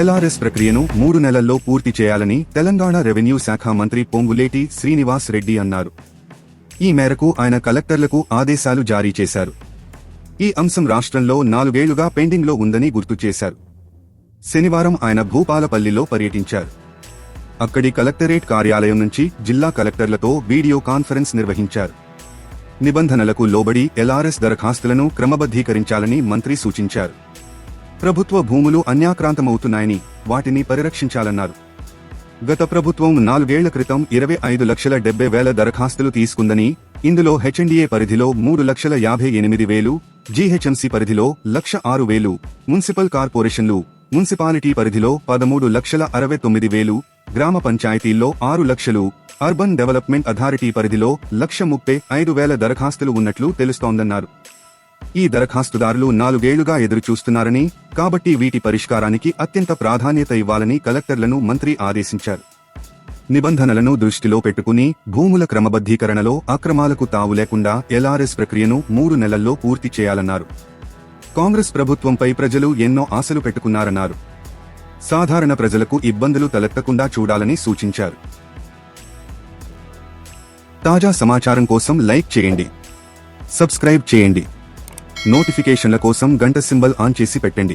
LRS ప్రక్రియను 3 నెలల్లో పూర్తి చేయాలని తెలంగాణ రెవెన్యూ శాఖ మంత్రి పొంగులేటి శ్రీనివాస్ రెడ్డి అన్నారు. ఈ మేరకు ఆయన కలెక్టర్లకు ఆదేశాలు జారీ చేశారు. ఈ అంశం రాష్ట్రంలో 4 ఏళ్లుగా పెండింగ్లో ఉందని గుర్తు చేశారు. శనివారం ఆయన భూపాలపల్లిలో పర్యటించారు. అక్కడి కలెక్టరేట్ కార్యాలయం నుంచి జిల్లా కలెక్టర్లతో వీడియో కాన్ఫరెన్స్ నిర్వహించారు. నిబంధనలకు లోబడి ఎల్ఆర్ఎస్ దరఖాస్తులను క్రమబద్ధీకరించాలని మంత్రి సూచించారు. ప్రభుత్వ భూములు అన్యాక్రాంతమవుతున్నాయని, వాటిని పరిరక్షించాలన్నారు. గత ప్రభుత్వం 4 ఏళ్ల క్రితం 25,70,000 దరఖాస్తులు తీసుకుందని, ఇందులో హెచ్ఎండిఏ పరిధిలో 3,58,000, జీహెచ్ఎంసీ పరిధిలో 1,06,000, మున్సిపల్ కార్పొరేషన్లు, మున్సిపాలిటీ పరిధిలో 13,69,000, గ్రామ పంచాయతీల్లో 6 లక్షలు, అర్బన్ డెవలప్మెంట్ అథారిటీ పరిధిలో 1,35,000 దరఖాస్తులు ఉన్నట్లు తెలుస్తోందన్నారు. ఈ దరఖాస్తుదారులు 4 ఏళ్లుగా ఎదురుచూస్తున్నారని, కాబట్టి వీటి పరిష్కారానికి అత్యంత ప్రాధాన్యత ఇవ్వాలని కలెక్టర్లను మంత్రి ఆదేశించారు. నిబంధనలను దృష్టిలో పెట్టుకుని భూముల క్రమబద్ధీకరణలో అక్రమాలకు తావు లేకుండా ఎల్ఆర్ఎస్ ప్రక్రియను 3 నెలల్లో పూర్తి చేయాలన్నారు. కాంగ్రెస్ ప్రభుత్వంపై ప్రజలు ఎన్నో ఆశలు పెట్టుకున్నారన్నారు. సాధారణ ప్రజలకు ఇబ్బందులు తలెత్తకుండా చూడాలని సూచించారు. తాజా సమాచారం కోసం లైక్ చేయండి, సబ్స్క్రైబ్ చేయండి, నోటిఫికేషన్ల కోసం గంట సింబల్ ఆన్ చేసి పెట్టండి.